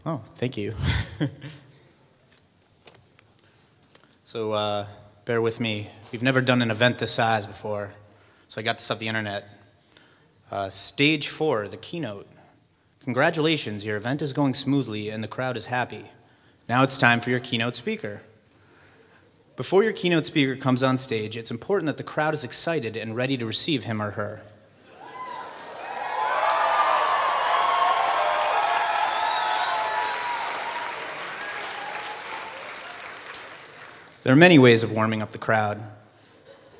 Oh, thank you. So bear with me. We've never done an event this size before, so I got this off the internet. Stage 4, the keynote. Congratulations, your event is going smoothly and the crowd is happy. Now it's time for your keynote speaker. Before your keynote speaker comes on stage, it's important that the crowd is excited and ready to receive him or her. There are many ways of warming up the crowd.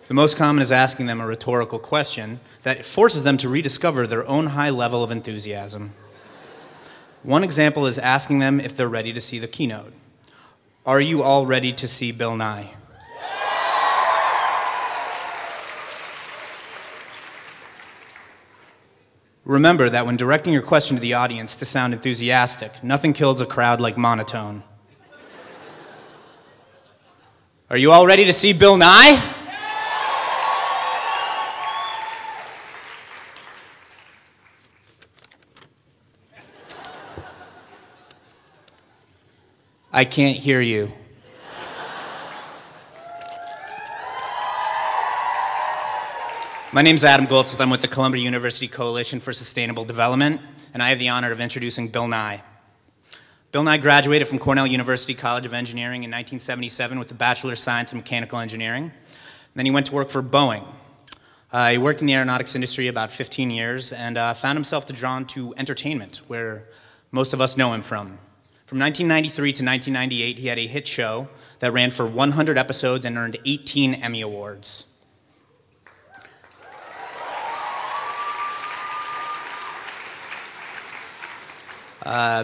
The most common is asking them a rhetorical question that forces them to rediscover their own high level of enthusiasm. One example is asking them if they're ready to see the keynote. Are you all ready to see Bill Nye? Remember that when directing your question to the audience to sound enthusiastic, nothing kills a crowd like monotone. Are you all ready to see Bill Nye? I can't hear you. My name's Adam Goldsmith. I'm with the Columbia University Coalition for Sustainable Development, and I have the honor of introducing Bill Nye. Bill Nye graduated from Cornell University College of Engineering in 1977 with a Bachelor of Science in Mechanical Engineering. Then he went to work for Boeing. He worked in the aeronautics industry about 15 years and found himself drawn to entertainment, where most of us know him from. From 1993 to 1998, he had a hit show that ran for 100 episodes and earned 18 Emmy Awards.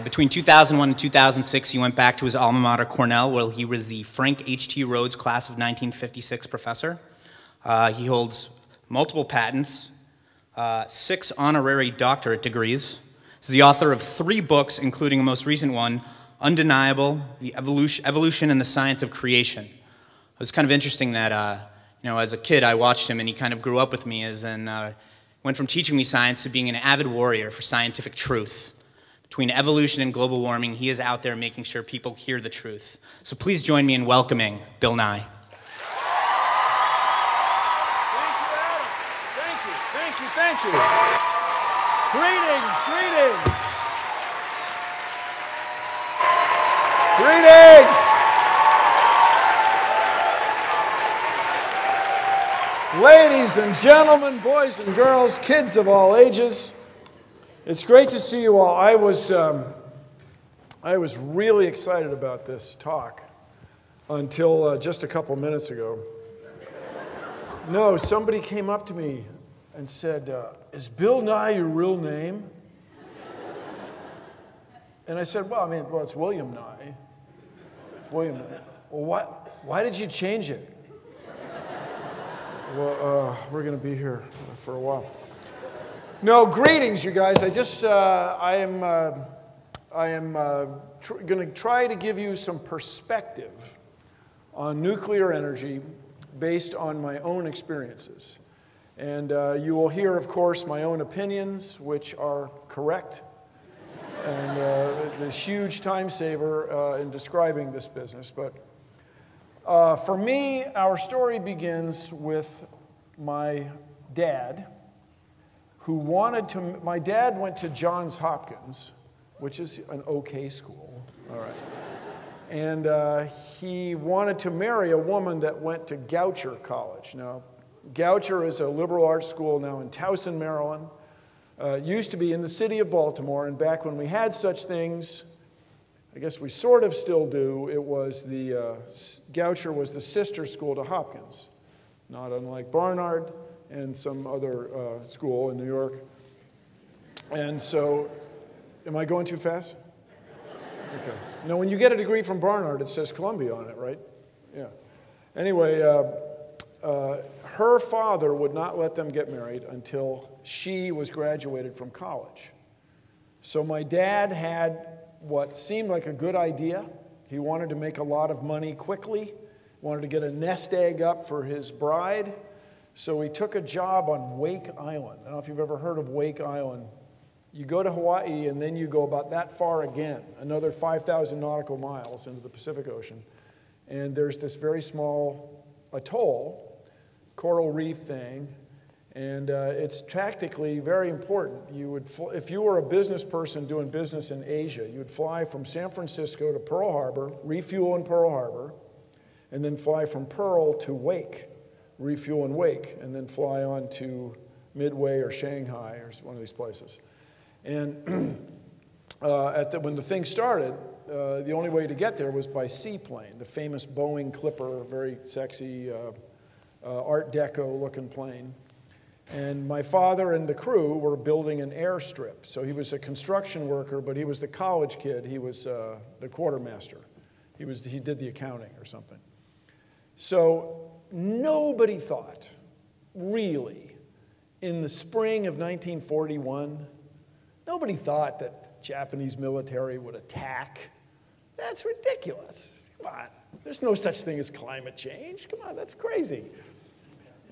Between 2001 and 2006, he went back to his alma mater, Cornell, where he was the Frank H.T. Rhodes Class of 1956 professor. He holds multiple patents, 6 honorary doctorate degrees. He's the author of 3 books, including a most recent one, Undeniable, The Evolution and the Science of Creation. It was kind of interesting that, as a kid, I watched him and he kind of grew up with me went from teaching me science to being an avid warrior for scientific truth. Between evolution and global warming, he is out there making sure people hear the truth. So please join me in welcoming Bill Nye. Thank you, Adam. Thank you. Greetings. Ladies and gentlemen, boys and girls, kids of all ages, it's great to see you all. I was really excited about this talk until just a couple minutes ago. No, somebody came up to me and said, is Bill Nye your real name? And I said, well, it's William Nye. It's William Nye. Well, why did you change it? Well, we're going to be here for a while. No, greetings, you guys. I am going to try to give you some perspective on nuclear energy based on my own experiences. And you will hear, of course, my own opinions, which are correct, and the huge time saver in describing this business. But for me, our story begins with my dad, my dad went to Johns Hopkins, which is an okay school, all right. And he wanted to marry a woman that went to Goucher College. Now, Goucher is a liberal arts school now in Towson, Maryland. Used to be in the city of Baltimore, and back when we had such things, I guess we sort of still do, it was Goucher was the sister school to Hopkins, not unlike Barnard and some other school in New York. And so, am I going too fast? Okay. Now, when you get a degree from Barnard, it says Columbia on it, right? Yeah. Anyway, her father would not let them get married until she was graduated from college. So my dad had what seemed like a good idea. He wanted to make a lot of money quickly, wanted to get a nest egg up for his bride. So he took a job on Wake Island. I don't know if you've ever heard of Wake Island You go to Hawaii, and then you go about that far again, another 5,000 nautical miles into the Pacific Ocean. And there's this very small atoll, coral reef thing, and it's tactically very important. You would, if you were a business person doing business in Asia, you would fly from San Francisco to Pearl Harbor, refuel in Pearl Harbor, and then fly from Pearl to Wake, refuel in Wake, and then fly on to Midway or Shanghai or one of these places. And when the thing started, the only way to get there was by seaplane, the famous Boeing Clipper, very sexy Art Deco looking plane. And my father and the crew were building an airstrip. So he was a construction worker, but he was the college kid. He was the quartermaster. He did the accounting or something. So nobody thought, really, in the spring of 1941, nobody thought that the Japanese military would attack. That's ridiculous. Come on. There's no such thing as climate change. Come on, that's crazy.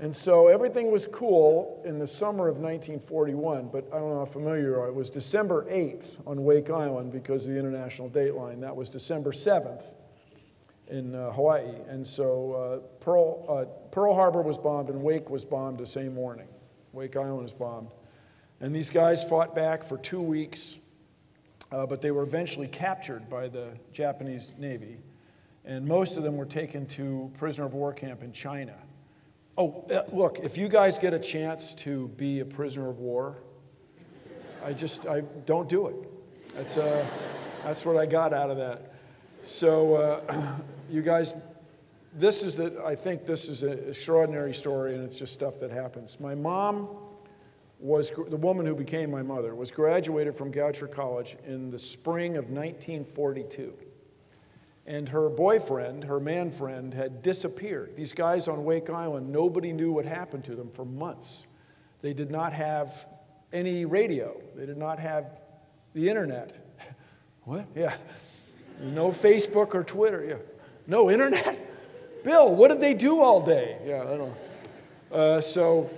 And so everything was cool in the summer of 1941, but I don't know how familiar you are. It was December 8th on Wake Island because of the international dateline. That was December 7th in Hawaii. And so Pearl Harbor was bombed and Wake was bombed the same morning. Wake Island was bombed. And these guys fought back for 2 weeks, but they were eventually captured by the Japanese Navy. And most of them were taken to prisoner of war camp in China. Oh, look, if you guys get a chance to be a prisoner of war, I don't do it. That's what I got out of that. So you guys, I think this is an extraordinary story, and it's just stuff that happens. My mom was, the woman who became my mother, was graduated from Goucher College in the spring of 1942. And her boyfriend, her man friend, had disappeared. These guys on Wake Island, nobody knew what happened to them for months. They did not have any radio. They did not have the internet. What? Yeah. No Facebook or Twitter. Yeah. No internet? Bill, what did they do all day? Yeah, I don't know.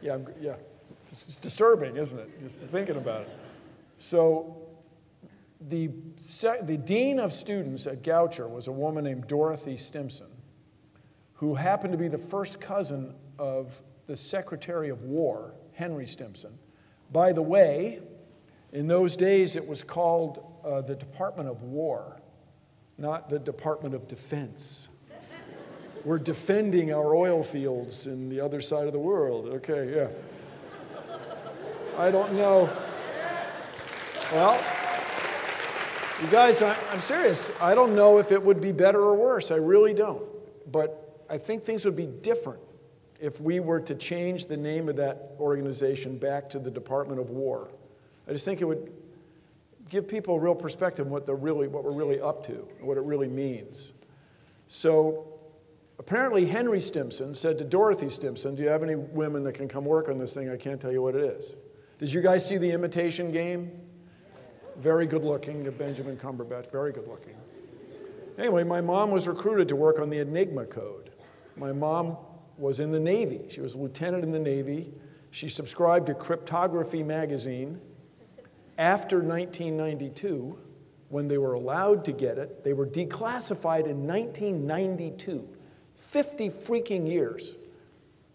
Yeah. It's disturbing, isn't it? Just thinking about it. So the dean of students at Goucher was a woman named Dorothy Stimson, who happened to be the first cousin of the Secretary of War, Henry Stimson. By the way, in those days it was called the Department of War, not the Department of Defense. We're defending our oil fields in the other side of the world. Okay, yeah. I don't know. Well, you guys, I'm serious. I don't know if it would be better or worse. I really don't. But I think things would be different if we were to change the name of that organization back to the Department of War. I just think it would give people a real perspective of what we're really up to, what it really means. So apparently Henry Stimson said to Dorothy Stimson, do you have any women that can come work on this thing? I can't tell you what it is. Did you guys see The Imitation Game? Very good looking, Benjamin Cumberbatch, very good looking. Anyway, my mom was recruited to work on the Enigma code. My mom was in the Navy. She was a lieutenant in the Navy. She subscribed to Cryptography magazine. After 1992, when they were allowed to get it, they were declassified in 1992, 50 freaking years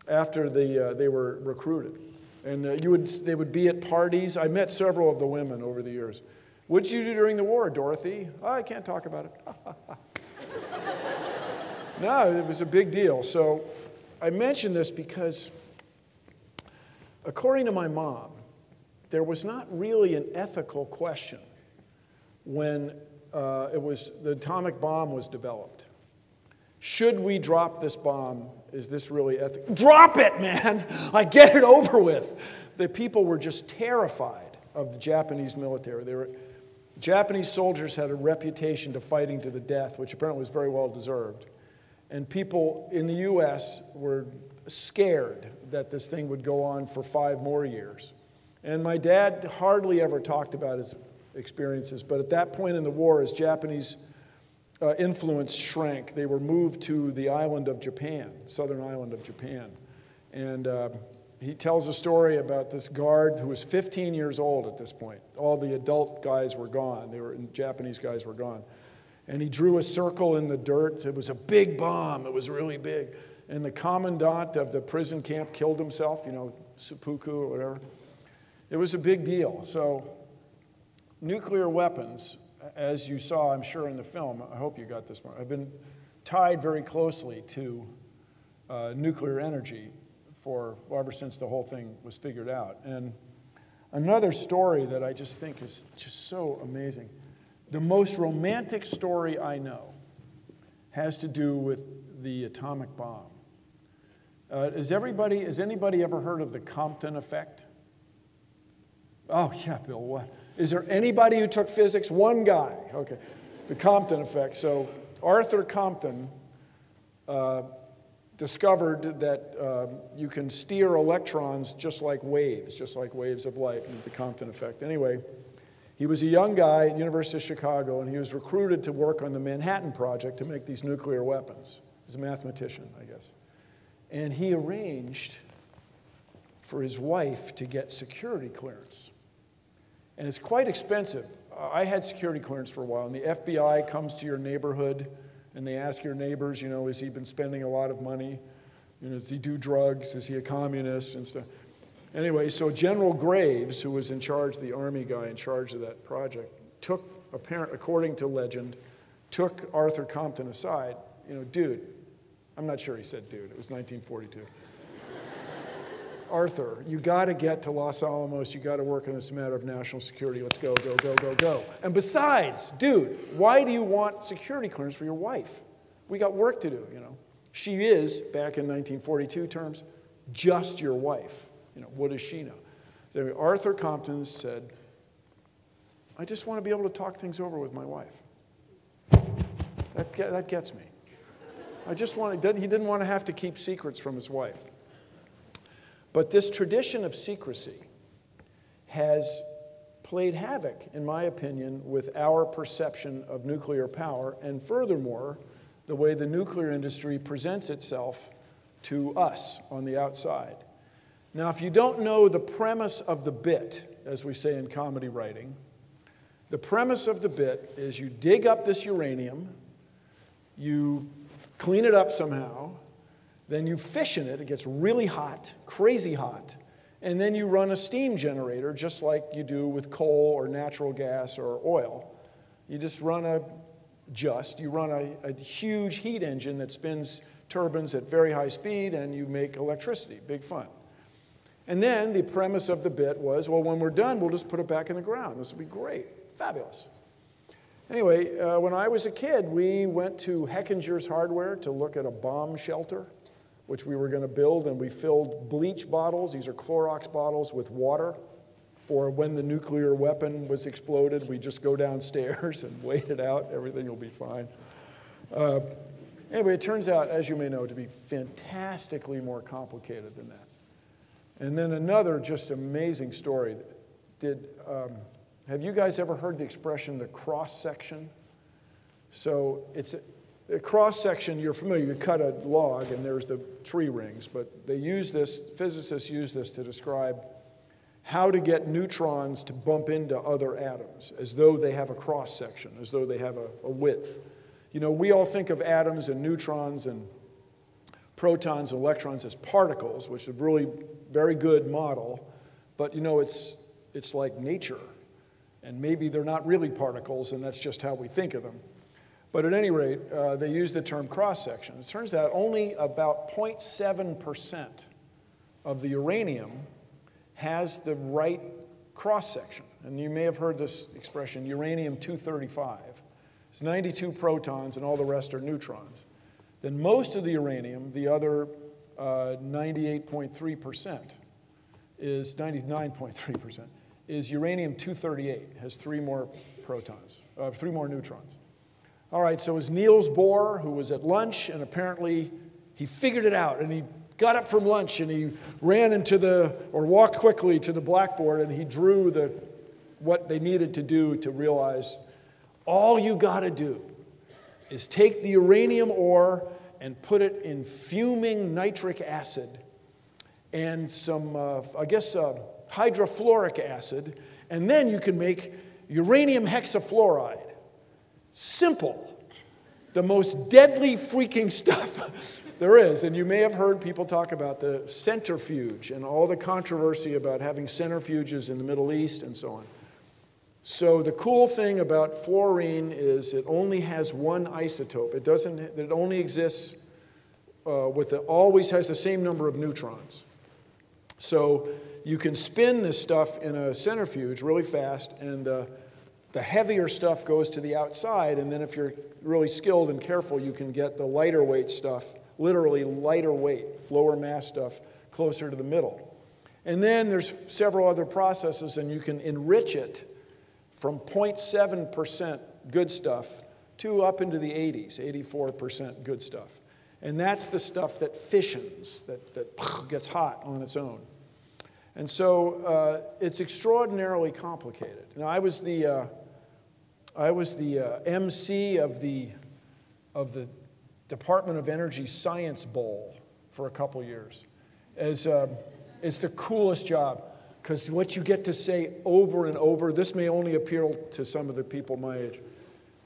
after they were recruited. And they would be at parties. I met several of the women over the years. What did you do during the war, Dorothy? Oh, I can't talk about it. No, it was a big deal. So I mention this because, according to my mom, there was not really an ethical question when the atomic bomb was developed. Should we drop this bomb? Is this really ethical? Drop it, man! Like, get it over with. The people were just terrified of the Japanese military. Japanese soldiers had a reputation to fighting to the death, which apparently was very well deserved. And people in the U.S. were scared that this thing would go on for 5 more years. And my dad hardly ever talked about his experiences, but at that point in the war, as Japanese influence shrank, they were moved to the island of Japan, southern island of Japan. And he tells a story about this guard who was 15 years old at this point. All the adult guys were gone. Japanese guys were gone. And he drew a circle in the dirt. It was a big bomb. It was really big. And the commandant of the prison camp killed himself, you know, seppuku or whatever. It was a big deal. So nuclear weapons, as you saw, I'm sure, in the film, I hope you got this one, have been tied very closely to nuclear energy ever since the whole thing was figured out. And another story that I just think is just so amazing. The most romantic story I know has to do with the atomic bomb. Has anybody ever heard of the Compton Effect? Oh, yeah, Bill, what? Is there anybody who took physics? One guy. Okay. The Compton Effect. So Arthur Compton discovered that you can steer electrons just like waves of light, and the Compton Effect. Anyway, he was a young guy at the University of Chicago, and he was recruited to work on the Manhattan Project to make these nuclear weapons. He was a mathematician, I guess. And he arranged for his wife to get security clearance. And it's quite expensive. I had security clearance for a while, and the FBI comes to your neighborhood, and they ask your neighbors, you know, has he been spending a lot of money? You know, does he do drugs? Is he a communist and stuff? Anyway, so General Graves, who was in charge, the Army guy in charge of that project, according to legend, took Arthur Compton aside. You know, dude, I'm not sure he said dude, it was 1942. Arthur, you got to get to Los Alamos. You got to work on this matter of national security. Let's go, go, go, go, go. And besides, dude, why do you want security clearance for your wife? We got work to do, you know. She is, back in 1942 terms, just your wife. You know, what does she know? So Arthur Compton said, I just want to be able to talk things over with my wife. That gets me. He didn't want to have to keep secrets from his wife. But this tradition of secrecy has played havoc, in my opinion, with our perception of nuclear power, and furthermore, the way the nuclear industry presents itself to us on the outside. Now, if you don't know the premise of the bit, as we say in comedy writing, the premise of the bit is you dig up this uranium, you clean it up somehow, then you fission it, it gets really hot, crazy hot, and then you run a steam generator just like you do with coal or natural gas or oil. You just run a huge heat engine that spins turbines at very high speed, and you make electricity, big fun. And then the premise of the bit was, well, when we're done, we'll just put it back in the ground. This will be great, fabulous. Anyway, when I was a kid, we went to Hechinger's Hardware to look at a bomb shelter, which we were going to build, and we filled bleach bottles, these are Clorox bottles, with water for when the nuclear weapon was exploded. We just go downstairs and wait it out. Everything will be fine. Anyway, it turns out, as you may know, to be fantastically more complicated than that. And then another just amazing story. Have you guys ever heard the expression, the cross-section? So it's a cross-section, you're familiar, you cut a log and there's the tree rings, but they use this, physicists use this to describe how to get neutrons to bump into other atoms, as though they have a cross-section, as though they have a width. You know, we all think of atoms and neutrons and protons and electrons as particles, which is a really very good model, but you know, it's like nature, and maybe they're not really particles, and that's just how we think of them. But at any rate, they use the term cross-section. It turns out only about 0.7% of the uranium has the right cross-section. And you may have heard this expression, uranium-235. It's 92 protons and all the rest are neutrons. Then most of the uranium, the other 98.3%, is 99.3%, is uranium-238, has 3 more protons, 3 more neutrons. All right, so it was Niels Bohr, who was at lunch, and apparently he figured it out, and he got up from lunch, and he ran walked quickly to the blackboard, and he drew what they needed to do to realize all you got to do is take the uranium ore and put it in fuming nitric acid and some, I guess, hydrofluoric acid, and then you can make uranium hexafluoride. Simple. The most deadly freaking stuff there is. And you may have heard people talk about the centrifuge and all the controversy about having centrifuges in the Middle East and so on. So the cool thing about fluorine is it only has one isotope. It only exists always has the same number of neutrons. So you can spin this stuff in a centrifuge really fast, and the heavier stuff goes to the outside, and then if you're really skilled and careful, you can get the lighter weight stuff, literally lighter weight, lower mass stuff, closer to the middle. And then there's several other processes, and you can enrich it from 0.7% good stuff to up into the 80s, 84% good stuff. And that's the stuff that fissions, that gets hot on its own. And so it's extraordinarily complicated. Now, I was the MC of the Department of Energy Science Bowl for a couple years. It's the coolest job, because what you get to say over and over, this may only appeal to some of the people my age,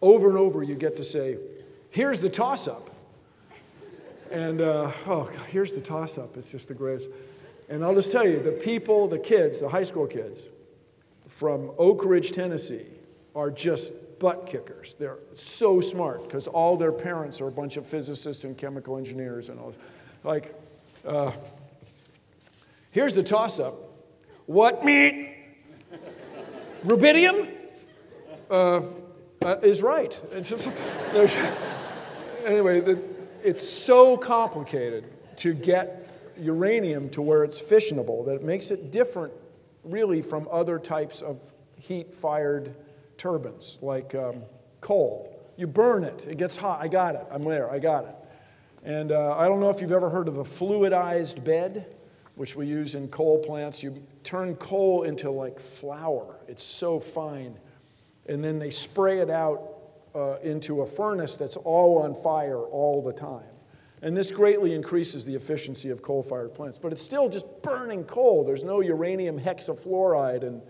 over and over you get to say, here's the toss-up. And, oh, God, here's the toss-up. It's just the greatest. And I'll just tell you, the people, the kids, the high school kids from Oak Ridge, Tennessee, are just butt kickers. They're so smart because all their parents are a bunch of physicists and chemical engineers and all. Like, here's the toss-up. What meat? Rubidium? Is right. It's just, anyway, it's so complicated to get uranium to where it's fissionable that it makes it different, really, from other types of heat-fired turbines, like coal. You burn it, it gets hot. I got it, I'm there, I got it. And I don't know if you've ever heard of a fluidized bed, which we use in coal plants. You turn coal into like flour. It's so fine. And then they spray it out into a furnace that's all on fire all the time. And this greatly increases the efficiency of coal-fired plants. But it's still just burning coal. There's no uranium hexafluoride and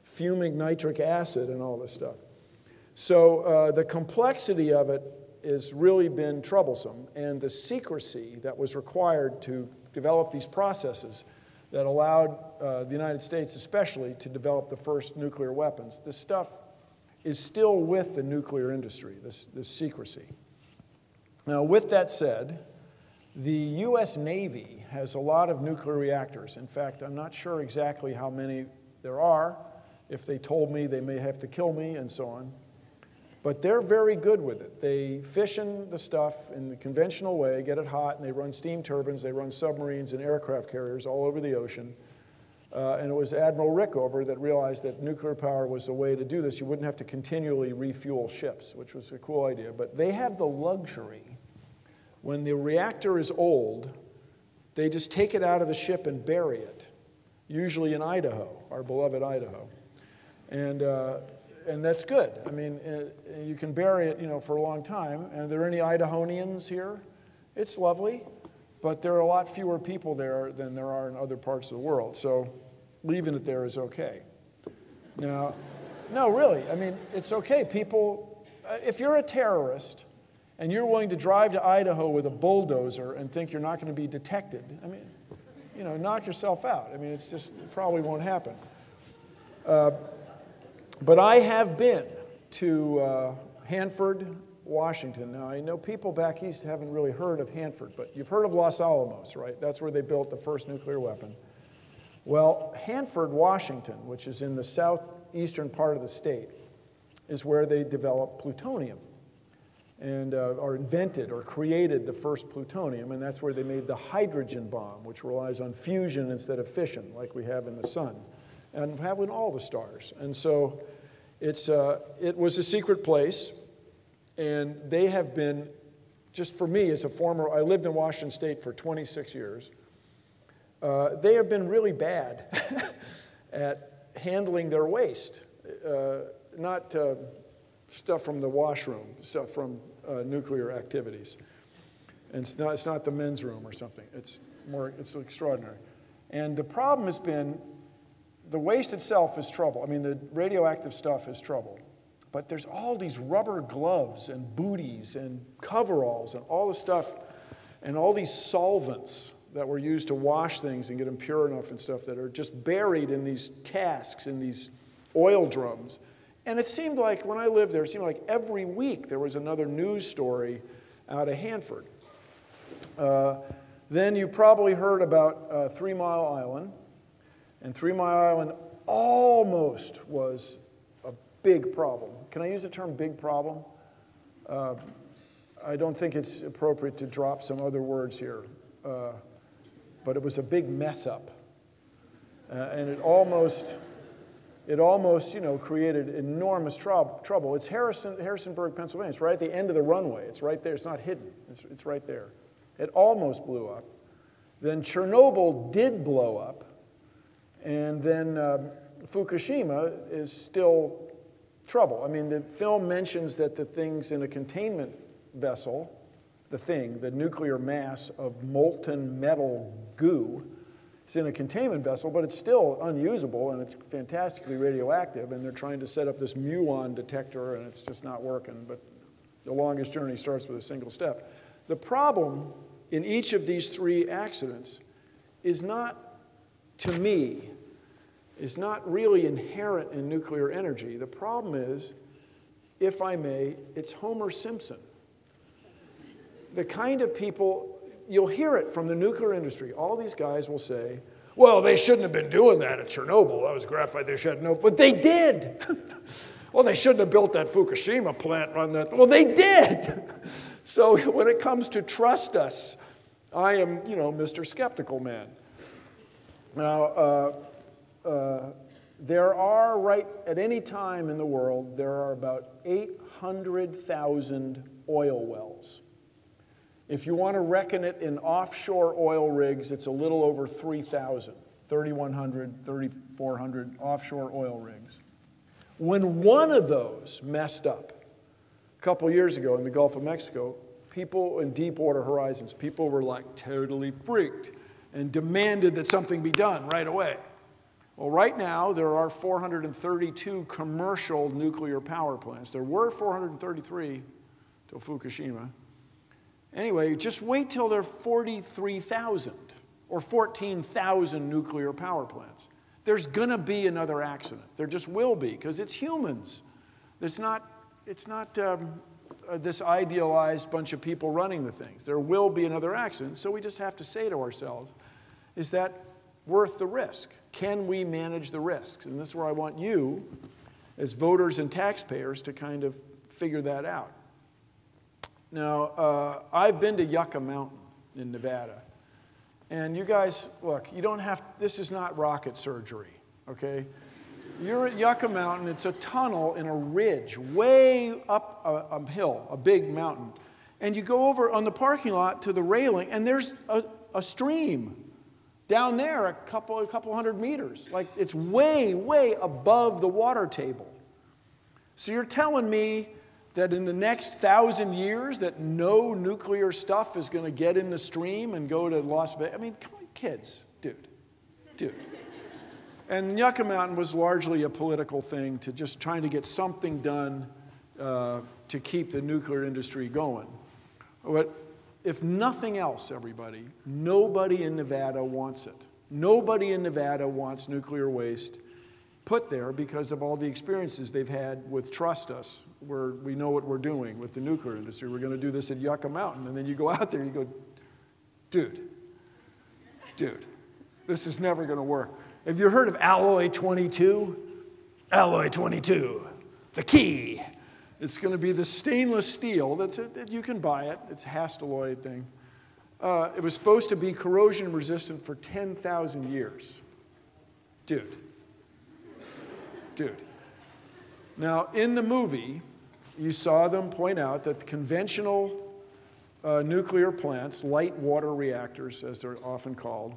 fuming nitric acid and all this stuff. So the complexity of it has really been troublesome. And the secrecy that was required to develop these processes that allowed the United States especially to develop the first nuclear weapons, this stuff is still with the nuclear industry, this secrecy. Now, with that said, the U.S. Navy has a lot of nuclear reactors. In fact, I'm not sure exactly how many there are. If they told me, they may have to kill me and so on. But they're very good with it. They fission the stuff in the conventional way, get it hot, and they run steam turbines, they run submarines and aircraft carriers all over the ocean. And it was Admiral Rickover that realized that nuclear power was the way to do this. You wouldn't have to continually refuel ships, which was a cool idea. But they have the luxury. When the reactor is old, they just take it out of the ship and bury it, usually in Idaho, our beloved Idaho. And that's good. I mean, you can bury it, for a long time. And are there any Idahonians here? It's lovely, but there are a lot fewer people there than there are in other parts of the world. So leaving it there is okay. Now, no, really. I mean, it's okay. People, if you're a terrorist and you're willing to drive to Idaho with a bulldozer and think you're not going to be detected, I mean, knock yourself out. I mean, it probably won't happen. But I have been to Hanford, Washington. Now, I know people back east haven't really heard of Hanford, but you've heard of Los Alamos, right? That's where they built the first nuclear weapon. Well, Hanford, Washington, which is in the southeastern part of the state, is where they developed plutonium and or invented or created the first plutonium, and that's where they made the hydrogen bomb, which relies on fusion instead of fission, like we have in the sun, and have in all the stars. And so it was a secret place, and they have been, just for me as a former, I lived in Washington State for 26 years, they have been really bad at handling their waste, not stuff from the washroom, stuff from nuclear activities. And it's not the men's room or something. It's extraordinary. And the problem has been the waste itself is trouble. I mean, the radioactive stuff is trouble. But there's all these rubber gloves and booties and coveralls and all the stuff and all these solvents that were used to wash things and get them pure enough and stuff that are just buried in these casks, in these oil drums. And it seemed like, when I lived there, it seemed like every week there was another news story out of Hanford. Then you probably heard about 3 Mile Island. And 3 Mile Island almost was a big problem. Can I use the term big problem? I don't think it's appropriate to drop some other words here. But it was a big mess up. And it almost, you know, created enormous trouble. It's Harrisonburg, Pennsylvania. It's right at the end of the runway. It's right there. It's not hidden. It's right there. It almost blew up. Then Chernobyl did blow up. And then Fukushima is still trouble. I mean, the film mentions that the thing's in a containment vessel, the nuclear mass of molten metal goo, is in a containment vessel, but it's still unusable and it's fantastically radioactive, and they're trying to set up this muon detector and it's just not working, but the longest journey starts with a single step. The problem in each of these 3 accidents is not, to me, is not really inherent in nuclear energy. The problem is, if I may, it's Homer Simpson. The kind of people, you'll hear it from the nuclear industry. All these guys will say, well, they shouldn't have been doing that at Chernobyl. That was graphite. They shouldn't have. But they did. Well, they shouldn't have built that Fukushima plant on that. Well, they did. So when it comes to trust us, I am, you know, Mr. Skeptical Man. Now, there are, right at any time in the world, there are about 800,000 oil wells. If you want to reckon it in offshore oil rigs, it's a little over 3,000, 3,100, 3,400 offshore oil rigs. When one of those messed up a couple years ago in the Gulf of Mexico, people in Deepwater Horizons, people were like totally freaked and demanded that something be done right away. Well, right now, there are 432 commercial nuclear power plants. There were 433 till Fukushima. Anyway, just wait till there are 43,000 or 14,000 nuclear power plants. There's going to be another accident. There just will be, because it's humans. It's not this idealized bunch of people running the things. There will be another accident, so we just have to say to ourselves, is that worth the risk? Can we manage the risks? And this is where I want you, as voters and taxpayers, to kind of figure that out. Now, I've been to Yucca Mountain in Nevada. And you guys, look, you don't have, this is not rocket surgery, okay? You're at Yucca Mountain, it's a tunnel in a ridge, way up a hill, a big mountain. And you go over on the parking lot to the railing, and there's a stream down there a couple hundred meters. Like, it's way, way above the water table. So you're telling me that in the next 1,000 years that no nuclear stuff is going to get in the stream and go to Las Vegas? I mean, come on, kids, dude. And Yucca Mountain was largely a political thing, to just trying to get something done to keep the nuclear industry going. But if nothing else, everybody, nobody in Nevada wants it. Nobody in Nevada wants nuclear waste put there because of all the experiences they've had with Trust Us, where we know what we're doing with the nuclear industry. We're going to do this at Yucca Mountain. And then you go out there and you go, dude, this is never going to work. Have you heard of Alloy 22? Alloy 22, the key. It's going to be the stainless steel. You can buy it. It's a Hastelloy thing. It was supposed to be corrosion resistant for 10,000 years. Dude. Now, in the movie, you saw them point out that the conventional nuclear plants, light water reactors, as they're often called,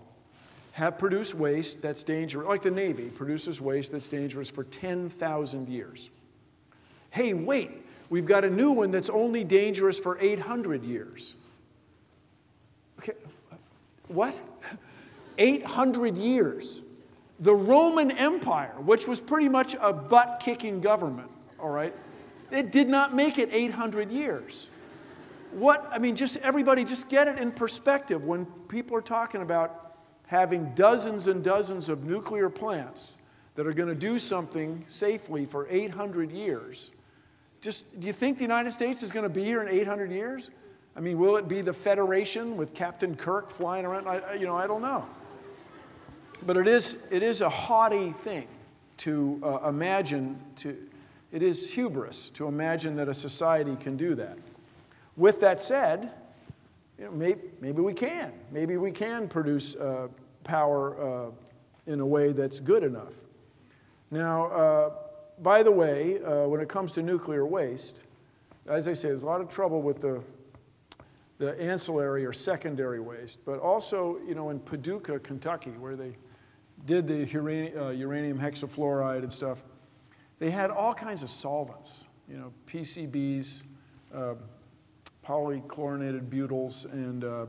have produced waste that's dangerous, like the Navy produces waste that's dangerous for 10,000 years. Hey, wait, we've got a new one that's only dangerous for 800 years. Okay, what? 800 years. The Roman Empire, which was pretty much a butt-kicking government, all right, it did not make it 800 years. I mean, everybody just get it in perspective. When people are talking about having dozens and dozens of nuclear plants that are going to do something safely for 800 years, do you think the United States is going to be here in 800 years? I mean, will it be the Federation with Captain Kirk flying around? I don't know. But it is a haughty thing to imagine, it is hubris to imagine that a society can do that. With that said, maybe we can. Maybe we can produce power in a way that's good enough. Now, by the way, when it comes to nuclear waste, as I say, there's a lot of trouble with the ancillary or secondary waste, but also, in Paducah, Kentucky, where they did the uranium hexafluoride and stuff, they had all kinds of solvents, PCBs, polychlorinated butyls, and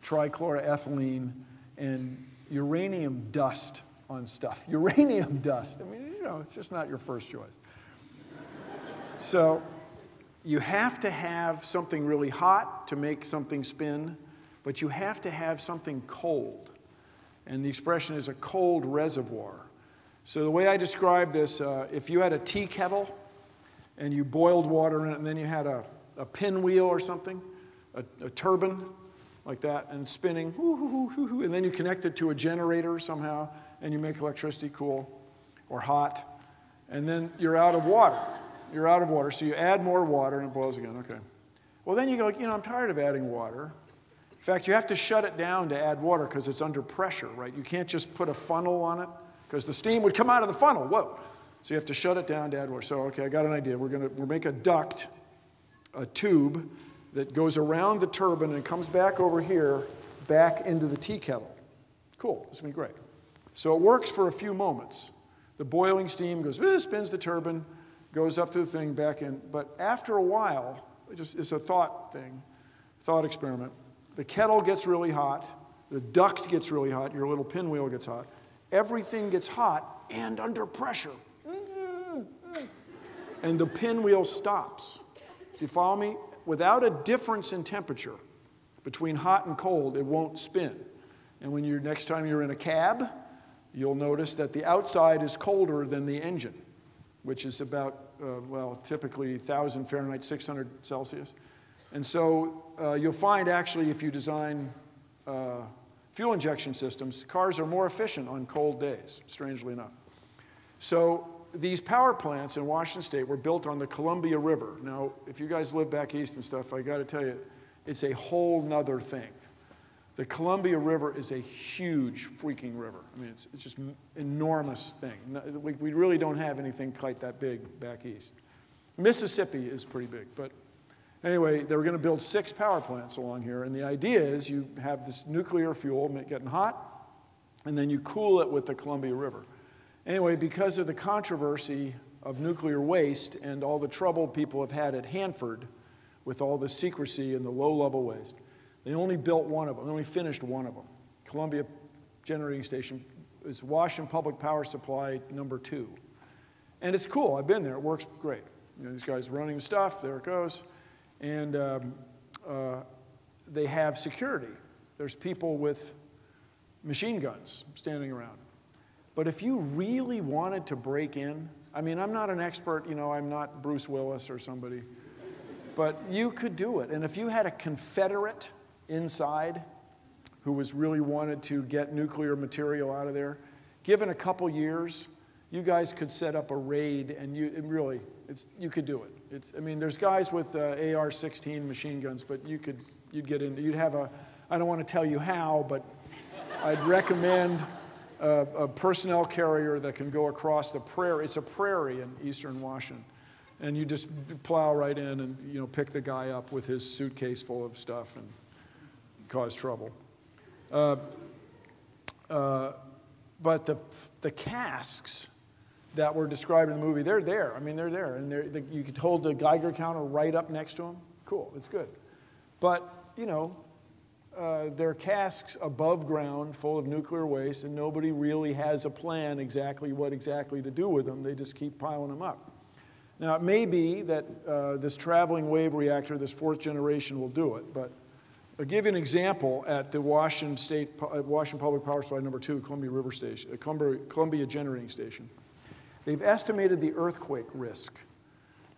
trichloroethylene, and uranium dust on stuff. Uranium dust. I mean, it's just not your first choice. So you have to have something really hot to make something spin, but you have to have something cold. And the expression is a cold reservoir. So the way I describe this, if you had a tea kettle and you boiled water in it, and then you had a pinwheel or something, a turbine like that, and spinning, and then you connect it to a generator somehow, and you make electricity cool or hot, and then you're out of water. You're out of water, so you add more water, and it boils again. Okay. Well, then you go, I'm tired of adding water. In fact, you have to shut it down to add water because it's under pressure, right? You can't just put a funnel on it because the steam would come out of the funnel. Whoa. So you have to shut it down to add water. So, okay, I got an idea. We'll make a duct, a tube that goes around the turbine and comes back over here, back into the tea kettle. Cool. This will be great. So it works for a few moments. The boiling steam goes, spins the turbine, goes up to the thing, back in. But after a while, it's a thought thing, thought experiment. The kettle gets really hot, the duct gets really hot, your little pinwheel gets hot. Everything gets hot and under pressure. And the pinwheel stops. Do you follow me? Without a difference in temperature between hot and cold, it won't spin. And when next time you're in a cab, you'll notice that the outside is colder than the engine, which is about, typically 1,000 Fahrenheit, 600 Celsius. And so you'll find, actually, if you design fuel injection systems, cars are more efficient on cold days, strangely enough. So these power plants in Washington State were built on the Columbia River. Now, if you guys live back east and stuff, I got to tell you, it's a whole nother thing. The Columbia River is a huge freaking river. I mean, it's just an enormous thing. We really don't have anything quite that big back east. Mississippi is pretty big, but anyway, they were going to build 6 power plants along here, and the idea is you have this nuclear fuel getting hot, and then you cool it with the Columbia River. Anyway, because of the controversy of nuclear waste and all the trouble people have had at Hanford with all the secrecy and the low-level waste, they only built one of them. They only finished one of them. Columbia Generating Station is Washington Public Power Supply number 2. And it's cool. I've been there. It works great. These guys running the stuff. There it goes. And they have security. There's people with machine guns standing around. But if you really wanted to break in, I mean, I'm not an expert, I'm not Bruce Willis or somebody, but you could do it. And if you had a Confederate inside who really wanted to get nuclear material out of there, given a couple years, you guys could set up a raid, and you could do it. I mean, there's guys with AR-16 machine guns, but you'd get in. You'd have I don't want to tell you how, but I'd recommend a personnel carrier that can go across the prairie. It's a prairie in eastern Washington, and you just plow right in and pick the guy up with his suitcase full of stuff and cause trouble. But the casks that were described in the movie, they're there. I mean, they're there. And you could hold the Geiger counter right up next to them. Cool, it's good. But, they're casks above ground full of nuclear waste, and nobody really has a plan exactly what to do with them. They just keep piling them up. Now, it may be that this traveling wave reactor, this 4th generation, will do it, but I'll give you an example at the Washington Public Power Supply number 2, Columbia Generating Station. They've estimated the earthquake risk.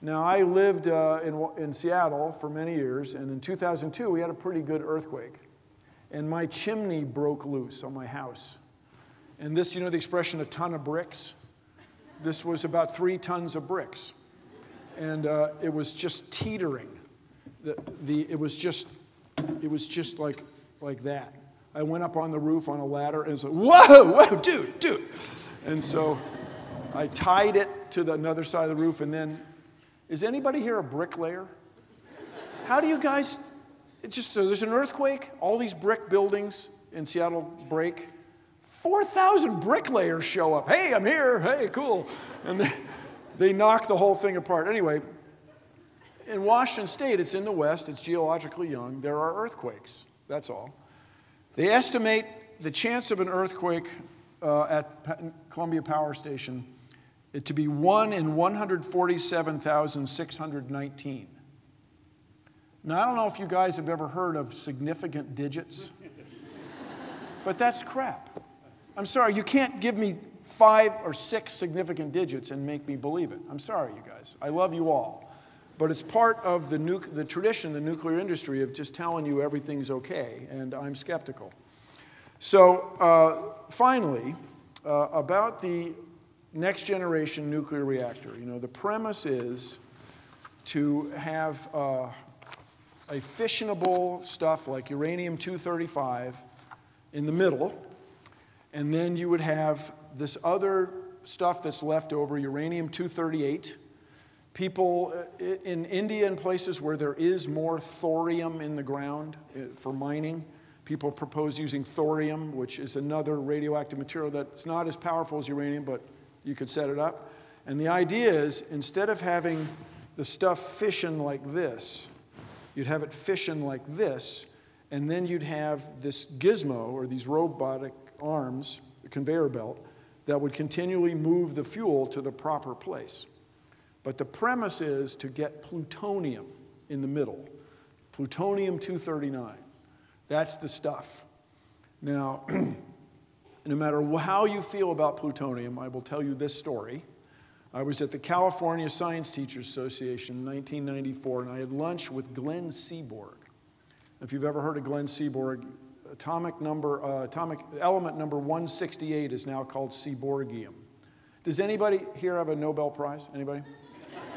Now, I lived in Seattle for many years, and in 2002, we had a pretty good earthquake. And my chimney broke loose on my house. And this, you know the expression, a ton of bricks? This was about 3 tons of bricks. And it was just teetering. It was just like that. I went up on the roof on a ladder and said, whoa, dude. And so I tied it to another side of the roof, and then, is anybody here a bricklayer? How do you guys, there's an earthquake, all these brick buildings in Seattle break, 4,000 bricklayers show up. Hey, I'm here, hey, cool. And they knock the whole thing apart. Anyway, in Washington State, it's in the West, it's geologically young, there are earthquakes, that's all. They estimate the chance of an earthquake at Columbia Power Station to be 1 in 147,619. Now, I don't know if you guys have ever heard of significant digits, but that's crap. I'm sorry, you can't give me 5 or 6 significant digits and make me believe it. I'm sorry, you guys. I love you all. But it's part of the tradition, the nuclear industry, of just telling you everything's okay, and I'm skeptical. So finally, about the next generation nuclear reactor. You know, the premise is to have a fissionable stuff like uranium-235 in the middle, and then you would have this other stuff that's left over, uranium-238. People in India and places where there is more thorium in the ground for mining, people propose using thorium, which is another radioactive material that's not as powerful as uranium, but you could set it up. And the idea is, instead of having the stuff fission like this, you'd have it fission like this, and then you'd have this gizmo, or these robotic arms, a conveyor belt, that would continually move the fuel to the proper place. But the premise is to get plutonium in the middle, plutonium-239. That's the stuff. Now, no matter how you feel about plutonium, I will tell you this story. I was at the California Science Teachers Association in 1994, and I had lunch with Glenn Seaborg. If you've ever heard of Glenn Seaborg, atomic element number 168 is now called seaborgium. Does anybody here have a Nobel Prize? Anybody?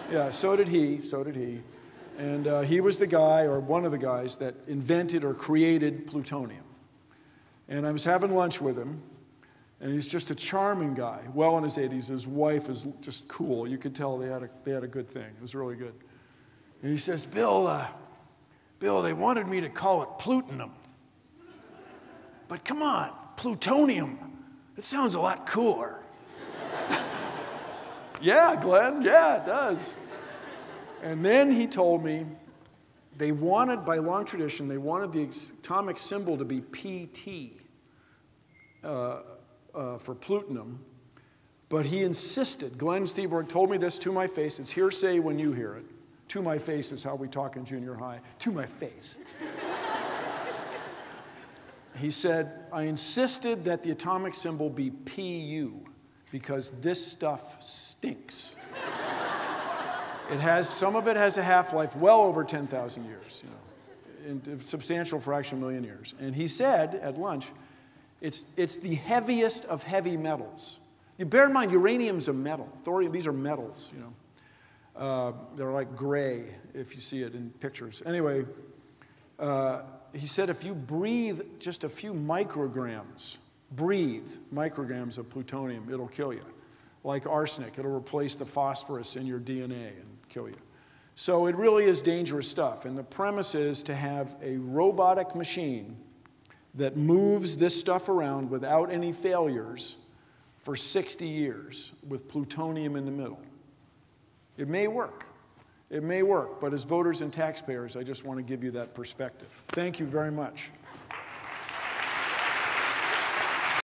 Yeah, so did he. And he was the guy, or one of the guys, that invented or created plutonium. And I was having lunch with him, and he's just a charming guy, well in his 80s. His wife is just cool. You could tell they had a good thing. It was really good. And he says, Bill, they wanted me to call it plutonum. But come on, plutonium, it sounds a lot cooler. Yeah, Glenn, yeah, it does. And then he told me they wanted, by long tradition, they wanted the atomic symbol to be PT for plutonum, but he insisted. Glenn Seaborg told me this to my face. It's hearsay when you hear it. To my face is how we talk in junior high. To my face. He said, I insisted that the atomic symbol be PU because this stuff stinks. Some of it has a half-life well over 10,000 years, in a substantial fraction of a million years. And he said at lunch, it's the heaviest of heavy metals. You bear in mind, uranium's a metal. Thorium, these are metals, They're like gray if you see it in pictures. Anyway, he said if you breathe just a few micrograms of plutonium, it'll kill you. Like arsenic, it'll replace the phosphorus in your DNA and kill you. So it really is dangerous stuff. And the premise is to have a robotic machine that moves this stuff around without any failures for 60 years with plutonium in the middle. It may work. It may work, but as voters and taxpayers, I just want to give you that perspective. Thank you very much.